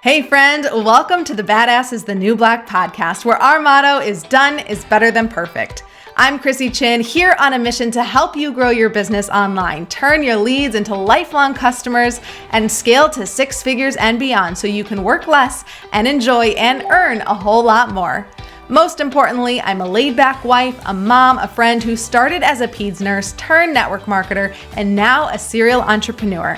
Hey friend, welcome to the Badass is the New Black podcast, where our motto is done is better than perfect. I'm Chrissy Chin, here on a mission to help you grow your business online, turn your leads into lifelong customers, and scale to six figures and beyond so you can work less and enjoy and earn a whole lot more. Most importantly, I'm a laid-back wife, a mom, a friend who started as a peds nurse, turned network marketer, and now a serial entrepreneur.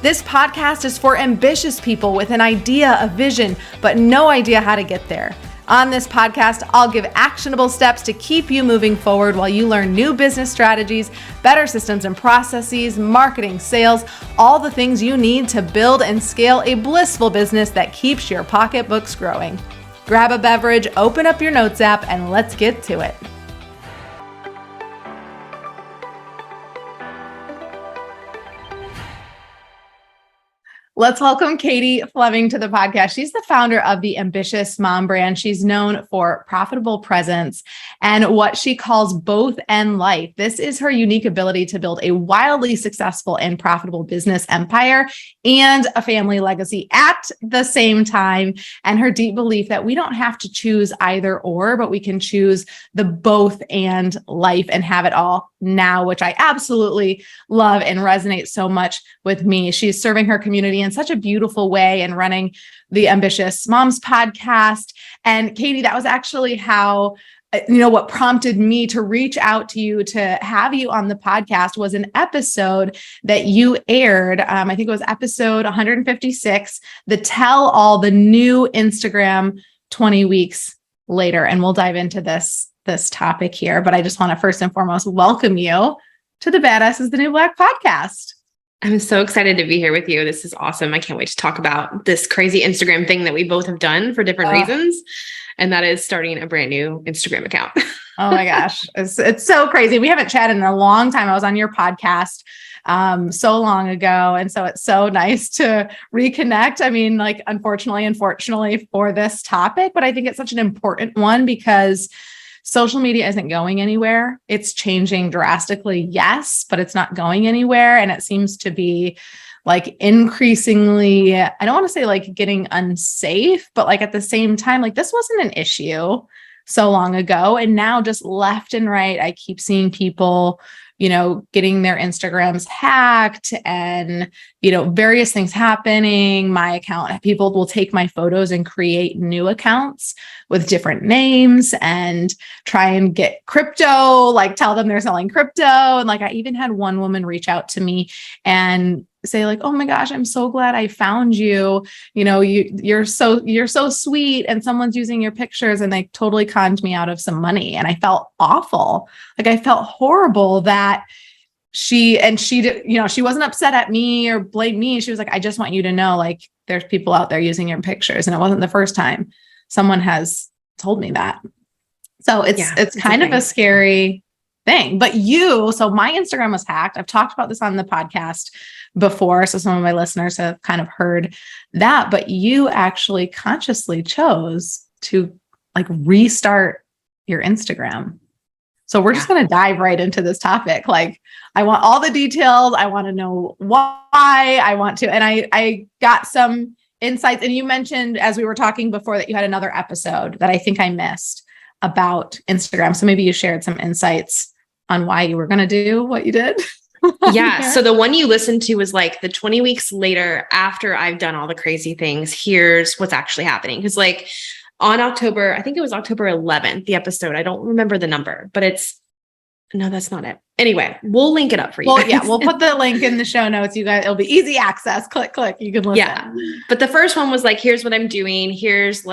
This podcast is for ambitious people with an idea, a vision, but no idea how to get there. On this podcast, I'll give actionable steps to keep you moving forward while you learn new business strategies, better systems and processes, marketing, sales, all the things you need to build and scale a blissful business that keeps your pocketbooks growing. Grab a beverage, open up your notes app, and let's get to it. Let's welcome Katie Flemming to the podcast. She's the founder of the Ambitious Mom brand. She's known for profitable presence and what she calls both and life. This is her unique ability to build a wildly successful and profitable business empire and a family legacy at the same time. And her deep belief that we don't have to choose either or, but we can choose the both and life and have it all now, which I absolutely love and resonates so much with me. She's serving her community in such a beautiful way and running the Ambitious Moms podcast. And Katie, that was actually how, what prompted me to reach out to you to have you on the podcast was an episode that you aired. I think it was episode 156, the tell all, the new Instagram 20 weeks later. And we'll dive into this topic here, but I just want to first and foremost welcome you to the Badass is the New Black podcast. I'm so excited to be here with you. This is awesome. I can't wait to talk about this crazy Instagram thing that we both have done for different reasons. And that is starting a brand new Instagram account. Oh my gosh. It's so crazy. We haven't chatted in a long time. I was on your podcast so long ago. And so it's so nice to reconnect. I mean, unfortunately for this topic, but I think it's such an important one because social media isn't going anywhere. It's changing drastically, yes, but it's not going anywhere. And it seems to be increasingly, I don't want to say getting unsafe, but at the same time, this wasn't an issue so long ago. And now just left and right, I keep seeing people, getting their Instagrams hacked and, various things happening. My account, people will take my photos and create new accounts with different names and try and get crypto, tell them they're selling crypto. And I even had one woman reach out to me and say oh my gosh, I'm so glad I found you. You're so sweet. And someone's using your pictures and they totally conned me out of some money. And I felt awful. I felt horrible that she wasn't upset at me or blamed me. She was I just want you to know, there's people out there using your pictures. And it wasn't the first time someone has told me that. So it's kind of a scary thing, but so my Instagram was hacked. I've talked about this on the podcast before. So some of my listeners have kind of heard that, but you actually consciously chose to restart your Instagram. So we're just going to dive right into this topic. I want all the details. I want to know why I want to, and I got some insights. And you mentioned as we were talking before that you had another episode that I think I missed about Instagram. So maybe you shared some insights on why you were going to do what you did. Yeah. So the one you listened to was the 20 weeks later after I've done all the crazy things, here's what's actually happening. Cause on October, I think it was October 11th, the episode, I don't remember the number, but no, that's not it. Anyway, we'll link it up for you. Well, yeah, we'll put the link in the show notes. You guys, it'll be easy access. Click, you can listen. Yeah. But the first one was here's what I'm doing. Here's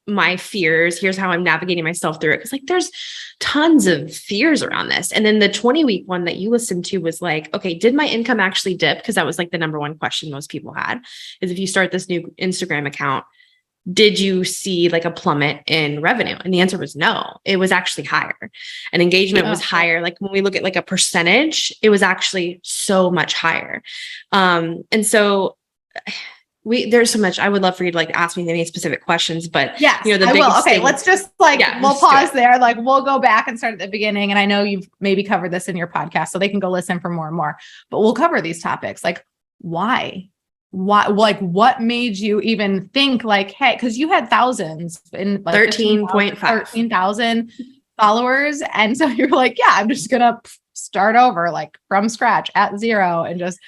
my fears. Here's how I'm navigating myself through it. Cause there's tons of fears around this. And then the 20-week one that you listened to was okay, did my income actually dip? Cause that was the number one question most people had is if you start this new Instagram account, did you see a plummet in revenue? And the answer was no, it was actually higher. And engagement was higher. When we look at a percentage, it was actually so much higher. And so there's so much. I would love for you to ask me any specific questions, but yes, I will. Okay. Let's just we'll pause there. We'll go back and start at the beginning. And I know you've maybe covered this in your podcast, so they can go listen for more and more, but we'll cover these topics. Why what made you even think like, hey, because you had thousands in like 13.5. 13,000 followers. And so you're like, yeah, I'm just going to start over like from scratch at zero and just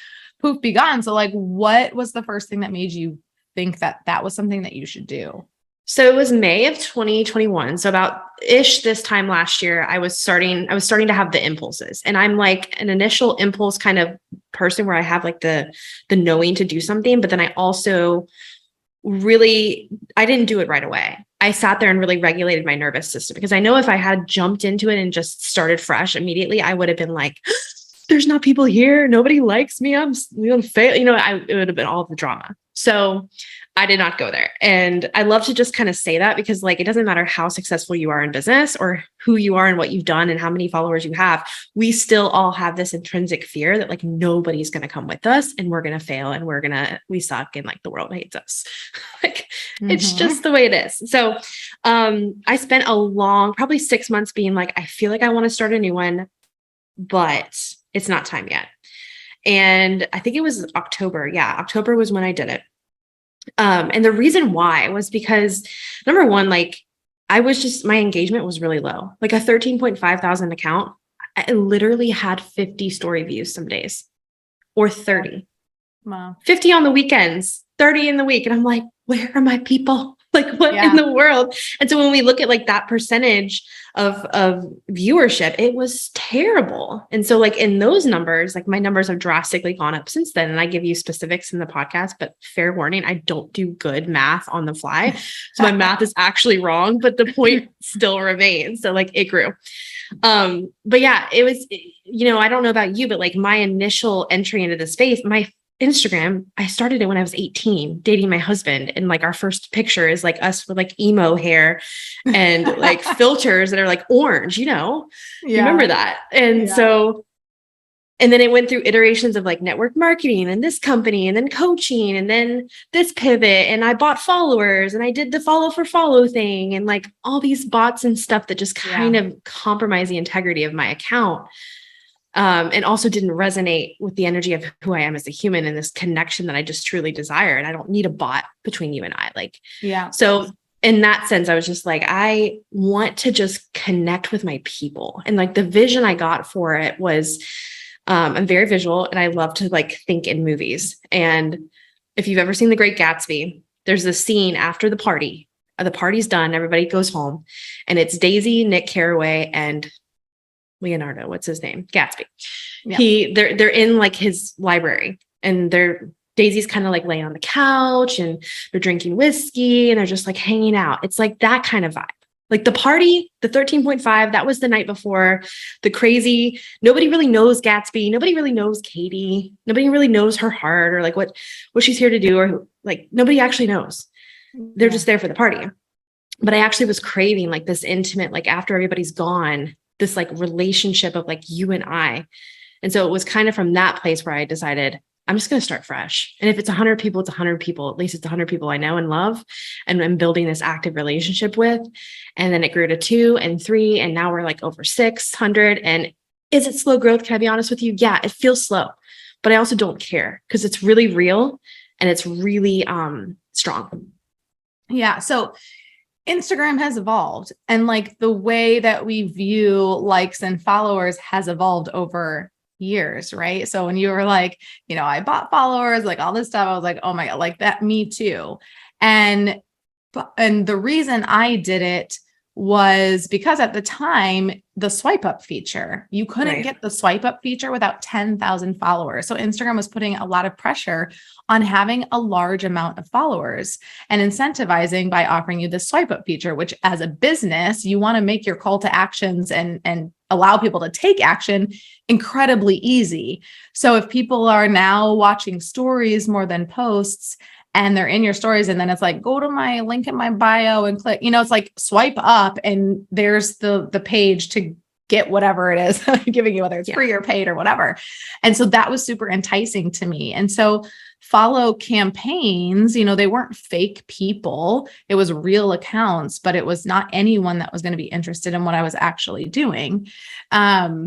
poof, be gone. So like, what was the first thing that made you think that that was something that you should do? So it was May of 2021. So about ish this time last year, I was starting to have the impulses. And I'm like an initial impulse kind of person where I have like the knowing to do something, but then I also I didn't do it right away. I sat there and really regulated my nervous system because I know if I had jumped into it and just started fresh immediately, I would have been like, there's not people here. Nobody likes me. I'm going to fail. It would have been all the drama. So I did not go there. And I love to just kind of say that because like, it doesn't matter how successful you are in business or who you are and what you've done and how many followers you have. We still all have this intrinsic fear that like nobody's going to come with us and we're going to fail and we suck and like the world hates us. Like it's just the way it is. So I spent probably 6 months being like, I feel like I want to start a new one, but it's not time yet. And I think it was October. Yeah. October was when I did it. And the reason why was because number one, like my engagement was really low, like a 13.5 thousand account. I literally had 50 story views some days or 30, wow. 50 on the weekends, 30 in the week. And I'm like, where are my people? Like what in the world? And so when we look at like that percentage of viewership, it was terrible. And so like in those numbers, like my numbers have drastically gone up since then. And I give you specifics in the podcast, but fair warning, I don't do good math on the fly. So my math is actually wrong, but the point still remains. So like it grew. But yeah, it was, I don't know about you, but like my initial entry into the space, my Instagram, I started it when I was 18, dating my husband. And like our first picture is like us with like emo hair and like filters that are like orange, remember that. And so, and then it went through iterations of like network marketing and this company and then coaching and then this pivot. And I bought followers and I did the follow for follow thing and like all these bots and stuff that just kind of compromise the integrity of my account. And also didn't resonate with the energy of who I am as a human and this connection that I just truly desire. And I don't need a bot between you and I. So in that sense, I was just like, I want to just connect with my people. And like the vision I got for it was, I'm very visual and I love to like think in movies. And if you've ever seen The Great Gatsby, there's this scene after the party. The party's done, everybody goes home, and it's Daisy, Nick Carraway, and Leonardo, what's his name? Gatsby. Yeah. They're in like his library and Daisy's kind of like laying on the couch and they're drinking whiskey and they're just like hanging out. It's like that kind of vibe. Like the party, the 13.5, that was the night before the crazy, nobody really knows Gatsby. Nobody really knows Katie. Nobody really knows her heart or like what she's here to do or like nobody actually knows. They're just there for the party. But I actually was craving like this intimate, like after everybody's gone, this like relationship of like you and I. And so it was kind of from that place where I decided I'm just going to start fresh. And if it's 100 people, it's 100 people. At least it's 100 people I know and love and I'm building this active relationship with. And then it grew to 2 and 3. And now we're like over 600. And is it slow growth? Can I be honest with you? Yeah, it feels slow, but I also don't care because it's really real and it's really strong. Yeah. So Instagram has evolved and like the way that we view likes and followers has evolved over years, right? So when you were like, I bought followers, like all this stuff, I was like, oh my God, like that, me too. And the reason I did it was because at the time, the swipe up feature, you couldn't get the swipe up feature without 10,000 followers. So Instagram was putting a lot of pressure on having a large amount of followers and incentivizing by offering you the swipe up feature, which as a business, you want to make your call to actions and allow people to take action incredibly easy. So if people are now watching stories more than posts, and they're in your stories. And then it's like, go to my link in my bio and click, it's like swipe up and there's the page to get whatever it is I'm giving you, whether it's free or paid or whatever. And so that was super enticing to me. And so follow campaigns, they weren't fake people. It was real accounts, but it was not anyone that was going to be interested in what I was actually doing. But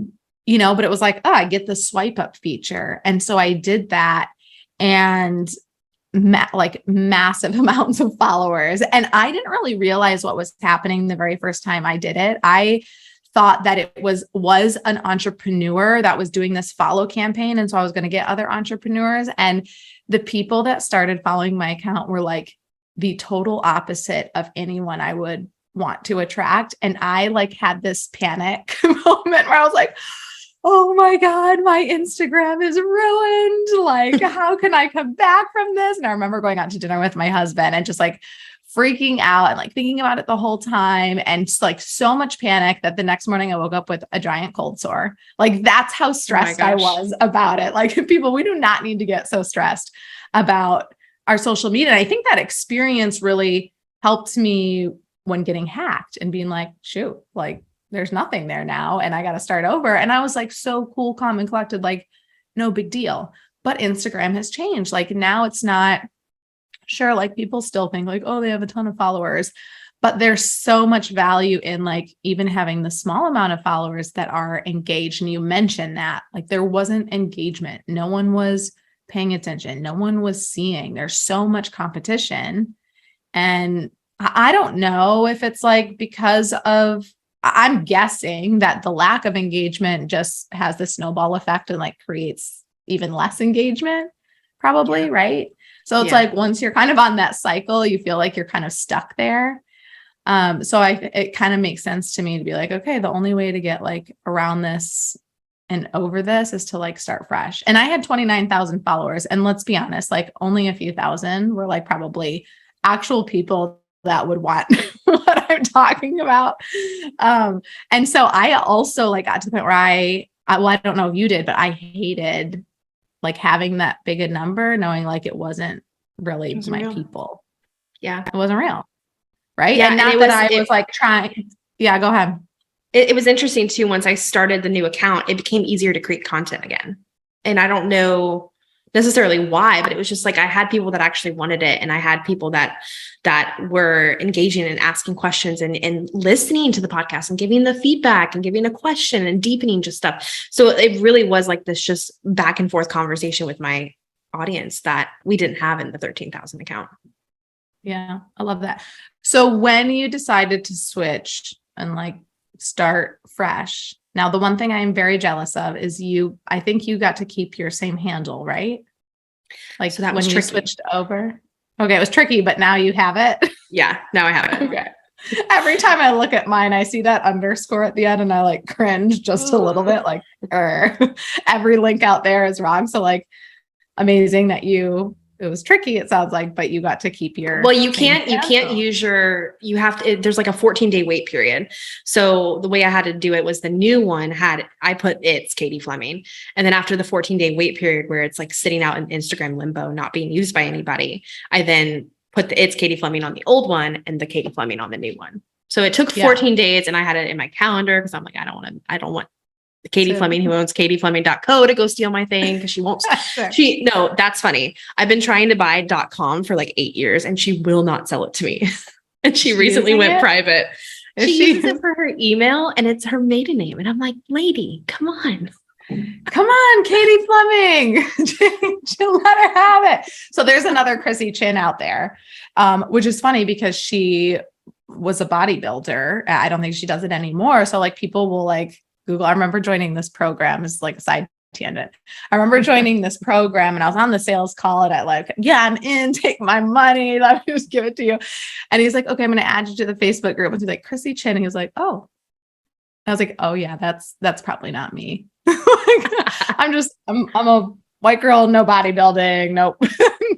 it was like, I get the swipe up feature. And so I did that. And like massive amounts of followers. And I didn't really realize what was happening the very first time I did it. I thought that it was an entrepreneur that was doing this follow campaign. And so I was going to get other entrepreneurs. And the people that started following my account were like the total opposite of anyone I would want to attract. And I like had this panic moment where I was like, oh my God, my Instagram is ruined. Like, how can I come back from this? And I remember going out to dinner with my husband and just like freaking out and like thinking about it the whole time. And just like so much panic that the next morning I woke up with a giant cold sore. Like that's how stressed I was about it. Like people, we do not need to get so stressed about our social media. And I think that experience really helped me when getting hacked and being like, shoot, like there's nothing there now. And I got to start over. And I was like, so cool, calm and collected, like no big deal. But Instagram has changed. Like now it's not sure. Like people still think like, oh, they have a ton of followers, but there's so much value in like even having the small amount of followers that are engaged. And you mentioned that like there wasn't engagement. No one was paying attention. No one was seeing. There's so much competition. And I don't know if it's like because of, I'm guessing that the lack of engagement just has the snowball effect and like creates even less engagement, probably, right? So it's like once you're kind of on that cycle, you feel like you're kind of stuck there. So it kind of makes sense to me to be like, okay, the only way to get like around this and over this is to like start fresh. And I had 29,000 followers. And let's be honest, like only a few thousand were like probably actual people that would want what I'm talking about. And so I also like got to the point where I don't know if you did, but I hated like having that big a number, knowing like it wasn't really my real people. Yeah. It wasn't real. Right. Yeah. And not that I was like trying. Yeah, go ahead. It was interesting too. Once I started the new account, it became easier to create content again. And I don't know necessarily why, but it was just like, I had people that actually wanted it. And I had people that were engaging and asking questions and listening to the podcast and giving the feedback and giving a question and deepening just stuff. So it really was like this just back and forth conversation with my audience that we didn't have in the 13,000 account. Yeah. I love that. So when you decided to switch and like start fresh, now the one thing I'm very jealous of is I think you got to keep your same handle, right? Like so that when you switched over. Okay. It was tricky, but now you have it. Yeah. Now I have it. Okay. Every time I look at mine, I see that underscore at the end and I like cringe just a little bit like, every link out there is wrong. So like amazing that it was tricky, it sounds like, but you got to keep your. Well, you can't use you have to, there's like a 14-day wait period. So the way I had to do it was the new one I put it's Katie Flemming. And then after the 14-day wait period where it's like sitting out in Instagram limbo, not being used by anybody, I then put the it's Katie Flemming on the old one and the Katie Flemming on the new one. So it took 14 days and I had it in my calendar because I'm like, I don't want Katie Flemming, who owns katieflemming.co to go steal my thing because she won't. No, that's funny. I've been trying to buy .com for like 8 years and she will not sell it to me. And she recently went private. She uses it for her email and it's her maiden name. And I'm like, lady, come on. Come on, Katie Flemming. Let her have it. So there's another Chrissy Chin out there, which is funny because she was a bodybuilder. I don't think she does it anymore. So like people will like Google. I remember joining this program as like a side tangent. I remember joining this program and I was on the sales call and I like, yeah, I'm in, take my money. Let me just give it to you. And he's like, okay, I'm going to add you to the Facebook group. And he's like, Chrissy Chin. And he was like, oh, I was like, oh yeah, that's probably not me. I'm a white girl, no bodybuilding. Nope.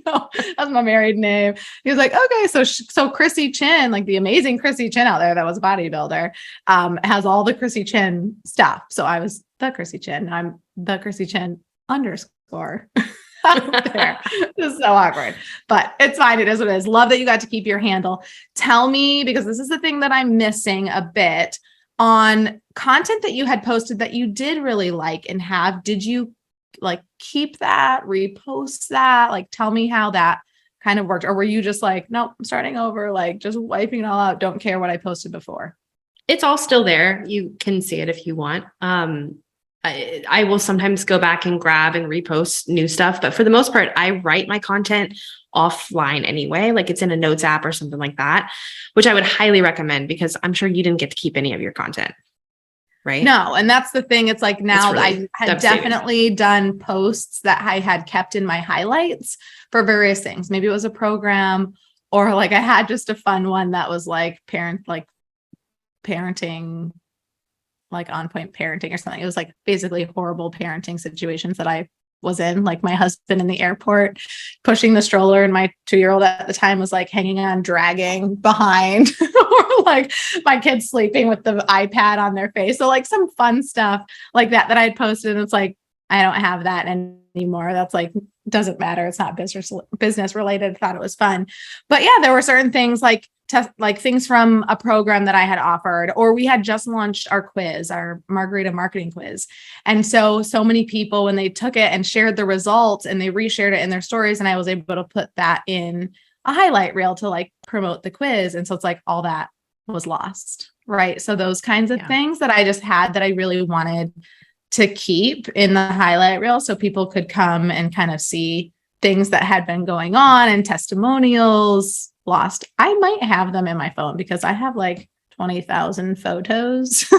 No, that's my married name. He was like, okay, so Chrissy Chin, like the amazing Chrissy Chin out there that was a bodybuilder, has all the Chrissy Chin stuff. So I was the Chrissy Chin. I'm the Chrissy Chin underscore out there. This is so awkward, but it's fine. It is what it is. Love that you got to keep your handle. Tell me, because this is the thing that I'm missing a bit on content that you had posted that you did really like and have. Did you like keep that, repost that? Like, tell me how that kind of worked. Or were you just like, nope, I'm starting over, like just wiping it all out. Don't care what I posted before. It's all still there. You can see it if you want. I will sometimes go back and grab and repost new stuff, but for the most part, I write my content offline anyway, like it's in a notes app or something like that, which I would highly recommend because I'm sure you didn't get to keep any of your content, right? No. And that's the thing. It's like now really I had definitely done posts that I had kept in my highlights for various things. Maybe it was a program, or like I had just a fun one that was like parenting, like on point parenting or something. It was like basically horrible parenting situations that I was in, like my husband in the airport pushing the stroller, and my 2-year-old at the time was like hanging on, dragging behind, or like my kids sleeping with the iPad on their face. So like some fun stuff like that I had posted, and it's like, I don't have that anymore. That's like, doesn't matter. It's not business related. Thought it was fun. But yeah, there were certain things like things from a program that I had offered, or we had just launched our quiz, our Margarita marketing quiz. And so many people, when they took it and shared the results and they reshared it in their stories, and I was able to put that in a highlight reel to like promote the quiz. And so it's like all that was lost. Right. So those kinds of things that I just had that I really wanted to keep in the highlight reel so people could come and kind of see things that had been going on and testimonials lost. I might have them in my phone because I have like 20,000 photos. So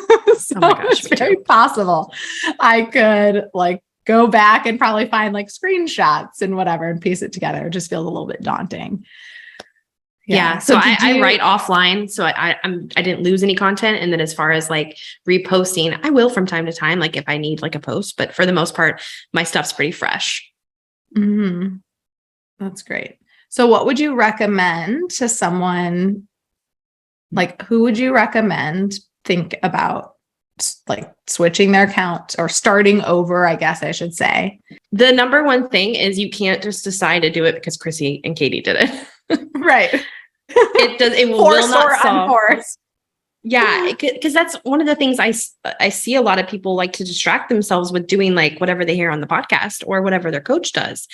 oh my gosh, it's very possible I could like go back and probably find like screenshots and whatever and piece it together. It just feels a little bit daunting. Yeah. So I write offline. So I didn't lose any content. And then as far as like reposting, I will from time to time, like if I need like a post, but for the most part, my stuff's pretty fresh. Mm-hmm. That's great. So what would you recommend to someone? Like, who would you recommend think about like switching their account or starting over, I guess I should say? The number one thing is you can't just decide to do it because Chrissy and Katie did it. Right. It will not solve. Yeah, because that's one of the things I see a lot of people like to distract themselves with doing like whatever they hear on the podcast or whatever their coach does.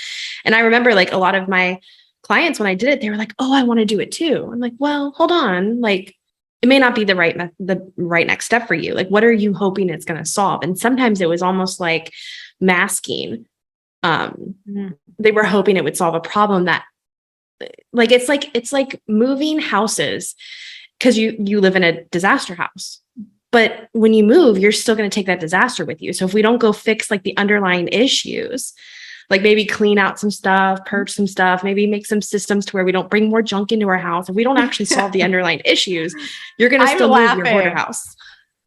And I remember like a lot of my clients, when I did it, they were like, "Oh, I want to do it too." I'm like, "Well, hold on. Like, it may not be the right next step for you. Like, what are you hoping it's going to solve?" And sometimes it was almost like masking. They were hoping it would solve a problem that, like, it's like moving houses because you live in a disaster house. But when you move, you're still going to take that disaster with you. So if we don't go fix like the underlying issues, like maybe clean out some stuff, purge some stuff, maybe make some systems to where we don't bring more junk into our house. If we don't actually solve the underlying issues, you're going to still move your hoarder house.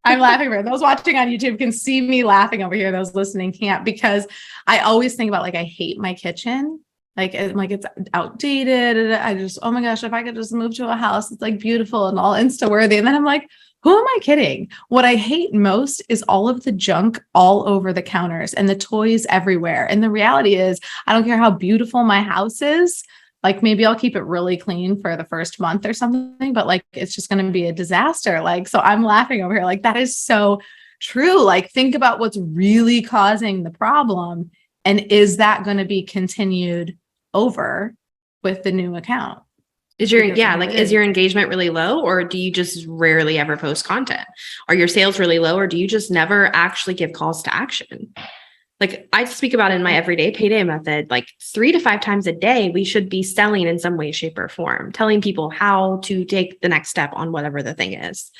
I'm laughing. Those watching on YouTube can see me laughing over here. Those listening can't, because I always think about like, I hate my kitchen. Like it's outdated. I just, oh my gosh, if I could just move to a house, it's like beautiful and all Insta worthy. And then I'm like, who am I kidding? What I hate most is all of the junk all over the counters and the toys everywhere. And the reality is, I don't care how beautiful my house is. Like maybe I'll keep it really clean for the first month or something, but like, it's just going to be a disaster. Like, so I'm laughing over here. Like that is so true. Like think about what's really causing the problem. And is that going to be continued over with the new account? Is your engagement really low, or do you just rarely ever post content? Are your sales really low, or do you just never actually give calls to action? Like I speak about in my everyday payday method, like 3 to 5 times a day, we should be selling in some way, shape, or form, telling people how to take the next step on whatever the thing is.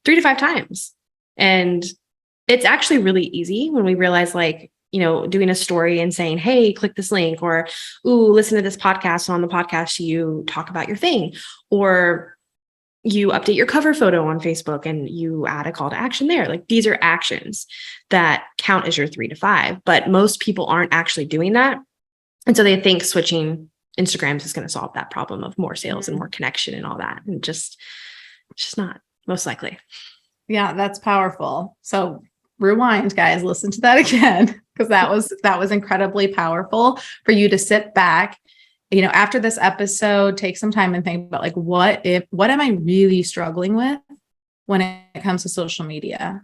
3 to 5 times. And it's actually really easy when we realize like, doing a story and saying, "Hey, click this link," or, "Ooh, listen to this podcast." And on the podcast, you talk about your thing, or you update your cover photo on Facebook and you add a call to action there. Like these are actions that count as your 3 to 5, but most people aren't actually doing that. And so they think switching Instagrams is going to solve that problem of more sales and more connection and all that. And it's just not, most likely. Yeah, that's powerful. So rewind, guys, listen to that again, because that was incredibly powerful for you to sit back, after this episode, take some time and think about like, what am I really struggling with when it comes to social media?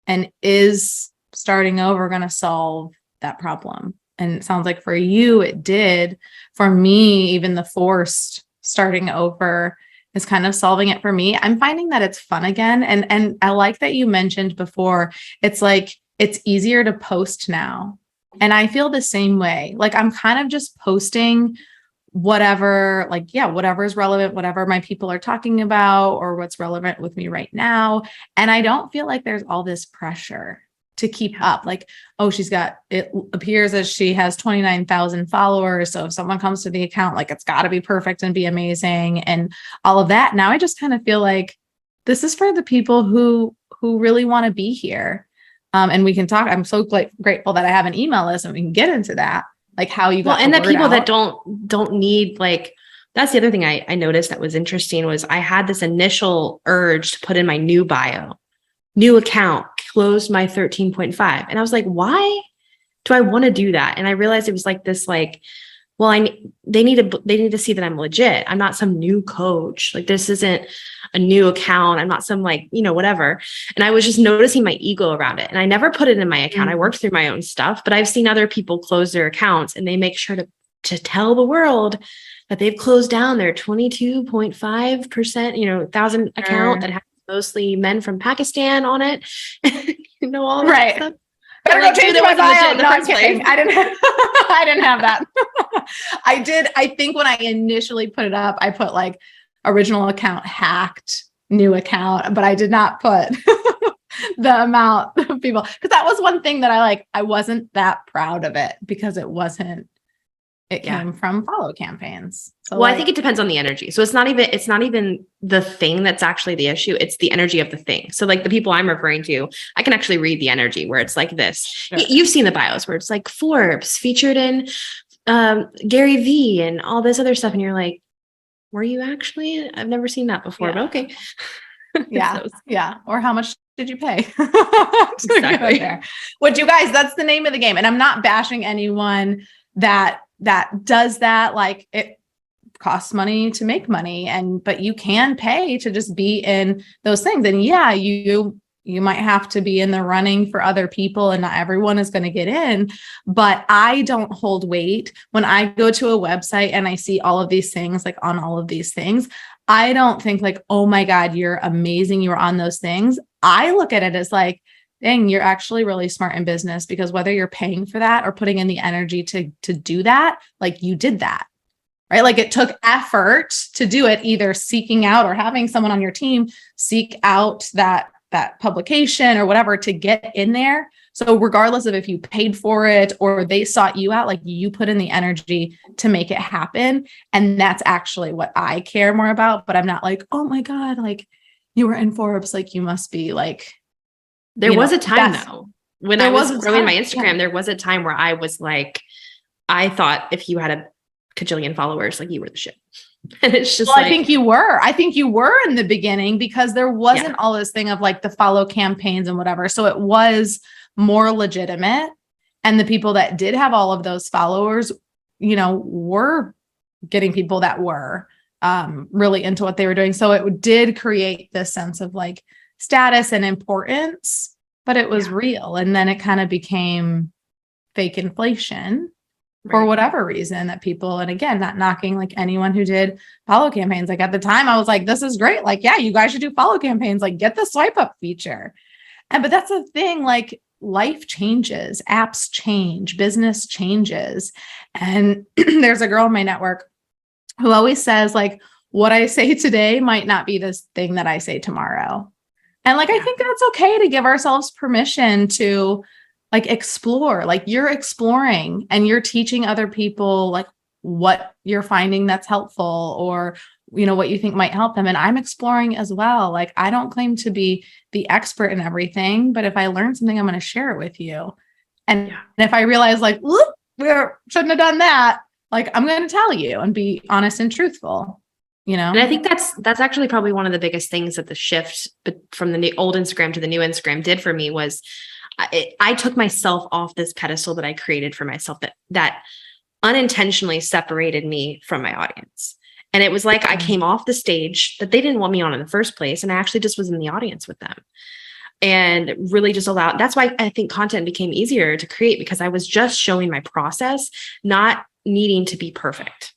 And is starting over going to solve that problem? And it sounds like for you, it did. For me, even the forced starting over is kind of solving it for me. I'm finding that it's fun again. And I like that you mentioned before, it's like it's easier to post now. And I feel the same way. Like I'm kind of just posting whatever, like, yeah, whatever is relevant, whatever my people are talking about or what's relevant with me right now. And I don't feel like there's all this pressure to keep up. Like, oh, it appears as she has 29,000 followers. So if someone comes to the account, like it's got to be perfect and be amazing and all of that. Now I just kind of feel like this is for the people who really want to be here. And we can talk. I'm so grateful that I have an email list and we can get into that. Like how you got and the that people word that out. don't need, like, that's the other thing I noticed that was interesting was I had this initial urge to put in my new bio, new account, closed my 13.5. And I was like, why do I want to do that? And I realized it was like this, like, well, they need to see that I'm legit. I'm not some new coach. Like this isn't a new account. I'm not some like, whatever. And I was just noticing my ego around it. And I never put it in my account. I worked through my own stuff, but I've seen other people close their accounts and they make sure to tell the world that they've closed down their 22.5%, thousand account that has mostly men from Pakistan on it. All that Right. stuff. Better Like, go change dude, my that wasn't legit bio. in the No, I'm first kidding. place. I didn't have, I didn't have that. I did. I think when I initially put it up, I put like original account hacked, new account, but I did not put the amount of people because that was one thing that I wasn't that proud of it because it came from follow campaigns. So I think it depends on the energy. So it's not even the thing that's actually the issue. It's the energy of the thing. So like the people I'm referring to, I can actually read the energy where it's like this. Sure. You've seen the bios where it's like Forbes featured in Gary V and all this other stuff. And you're like, were you actually? I've never seen that before, but okay. Yeah. Yeah. Or how much did you pay? Exactly. Which, you guys, that's the name of the game. And I'm not bashing anyone that does that. Like it costs money to make money but you can pay to just be in those things. And yeah, you might have to be in the running for other people and not everyone is going to get in, but I don't hold weight when I go to a website and I see all of these things, like on all of these things. I don't think like, oh my God, you're amazing. You were on those things. I look at it as like, dang, you're actually really smart in business because whether you're paying for that or putting in the energy to do that, like you did that, right? Like it took effort to do it, either seeking out or having someone on your team seek out that publication or whatever to get in there. So regardless of if you paid for it or they sought you out, like you put in the energy to make it happen. And that's actually what I care more about. But I'm not like, oh my God, like you were in Forbes, like you must be like. There was a time though, when I was growing my Instagram, there was a time where I was like, I thought if you had a kajillion followers, like you were the shit. And it's just I think you were in the beginning because there wasn't all this thing of like the follow campaigns and whatever. So it was more legitimate. And the people that did have all of those followers, were getting people that were really into what they were doing. So it did create this sense of like status and importance, but it was real. And then it kind of became fake inflation for whatever reason that people, and again, not knocking like anyone who did follow campaigns. Like at the time I was like, this is great. Like, yeah, you guys should do follow campaigns, like get the swipe up feature. But that's the thing, like life changes, apps change, business changes. And there's a girl in my network who always says like, what I say today might not be this thing that I say tomorrow. And like, I think that's okay to give ourselves permission to like explore, like you're exploring and you're teaching other people like what you're finding that's helpful or, what you think might help them. And I'm exploring as well. Like I don't claim to be the expert in everything, but if I learn something, I'm going to share it with you. And if I realize like, whoop, we shouldn't have done that, like I'm going to tell you and be honest and truthful. And I think that's actually probably one of the biggest things that the shift from the old Instagram to the new Instagram did for me was I took myself off this pedestal that I created for myself that unintentionally separated me from my audience. And it was like I came off the stage that they didn't want me on in the first place. And I actually just was in the audience with them and really just allowed. That's why I think content became easier to create because I was just showing my process, not needing to be perfect.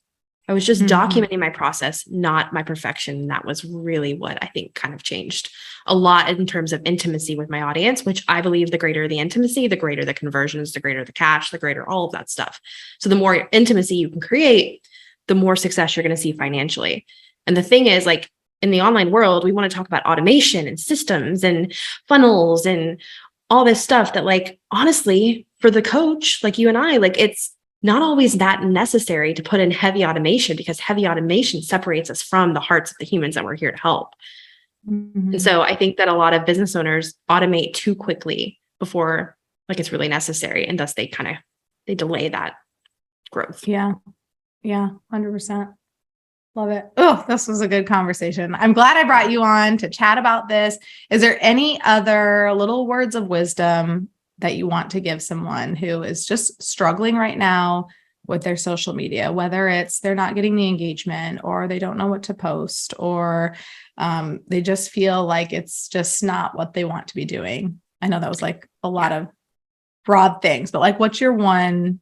I was just Mhm. documenting my process, not my perfection. And that was really what I think kind of changed a lot in terms of intimacy with my audience, which I believe the greater the intimacy, the greater the conversions, the greater the cash, the greater all of that stuff. So the more intimacy you can create, the more success you're going to see financially. And the thing is, like, in the online world, we want to talk about automation and systems and funnels and all this stuff that, like, honestly, for the coach, like you and I, like, it's not always that necessary to put in heavy automation, because heavy automation separates us from the hearts of the humans that we're here to help. And Mhm. so I think that a lot of business owners automate too quickly before, like, it's really necessary. And thus they delay that growth. Yeah. Yeah. 100%. Love it. Oh, this was a good conversation. I'm glad I brought you on to chat about this. Is there any other little words of wisdom that you want to give someone who is just struggling right now with their social media, whether it's they're not getting the engagement, or they don't know what to post, or they just feel like it's just not what they want to be doing? I know that was like a lot of broad things, but like, what's your one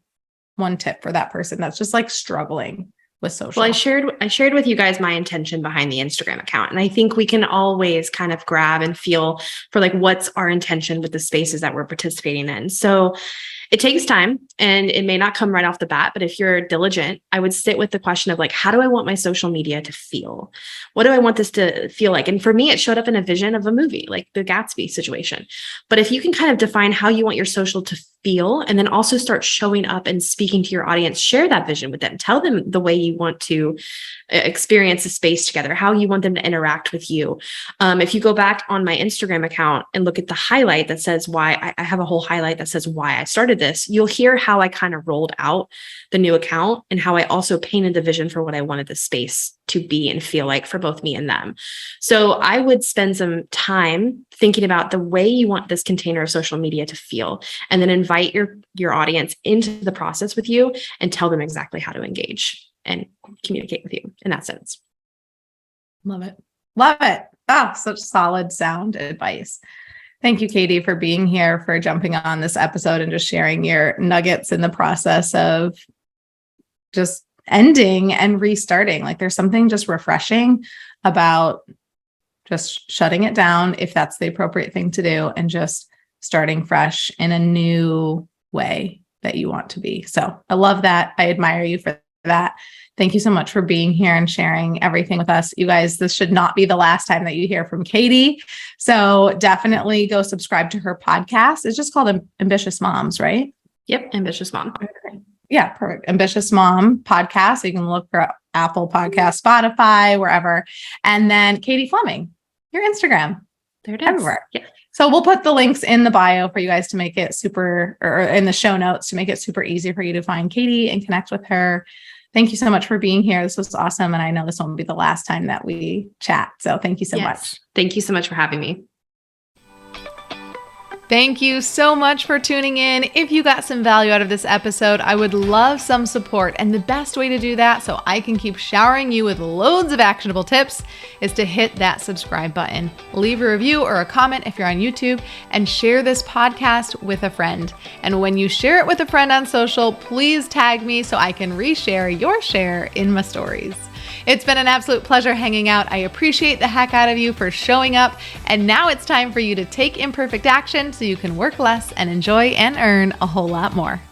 tip for that person that's just like struggling with social? Well, I shared with you guys my intention behind the Instagram account. And I think we can always kind of grab and feel for, like, what's our intention with the spaces that we're participating in. So it takes time, and it may not come right off the bat, but if you're diligent, I would sit with the question of, like, how do I want my social media to feel? What do I want this to feel like? And for me, it showed up in a vision of a movie, like the Gatsby situation. But if you can kind of define how you want your social to feel, and then also start showing up and speaking to your audience, share that vision with them, tell them the way you want to experience the space together, how you want them to interact with you. If you go back on my Instagram account and look at the highlight that says why, I have a whole highlight that says why I started this, you'll hear how I kind of rolled out the new account and how I also painted the vision for what I wanted the space to be and feel like for both me and them. So I would spend some time thinking about the way you want this container of social media to feel, and then invite your audience into the process with you and tell them exactly how to engage and communicate with you in that sense. Love it. Love it. Oh, such solid sound advice. Thank you, Katie, for being here, for jumping on this episode and just sharing your nuggets in the process of just ending and restarting. Like, there's something just refreshing about just shutting it down, if that's the appropriate thing to do, and just starting fresh in a new way that you want to be. So I love that. I admire you for that. Thank you so much for being here and sharing everything with us. You guys, this should not be the last time that you hear from Katie. So definitely go subscribe to her podcast. It's just called Ambitious Moms, right? Yep. Ambitious Mom. Okay. Yeah, perfect. Ambitious Mom podcast. So you can look for Apple Podcast, Spotify, wherever. And then Katie Flemming, your Instagram. There it is. Everywhere. Yeah. So we'll put the links in the bio for you guys to make it super, or in the show notes to make it super easy for you to find Katie and connect with her. Thank you so much for being here. This was awesome. And I know this won't be the last time that we chat. So thank you so much. Thank you so much for having me. Thank you so much for tuning in. If you got some value out of this episode, I would love some support. And the best way to do that, so I can keep showering you with loads of actionable tips, is to hit that subscribe button. Leave a review or a comment if you're on YouTube, and share this podcast with a friend. And when you share it with a friend on social, please tag me so I can reshare your share in my stories. It's been an absolute pleasure hanging out. I appreciate the heck out of you for showing up. And now it's time for you to take imperfect action so you can work less and enjoy and earn a whole lot more.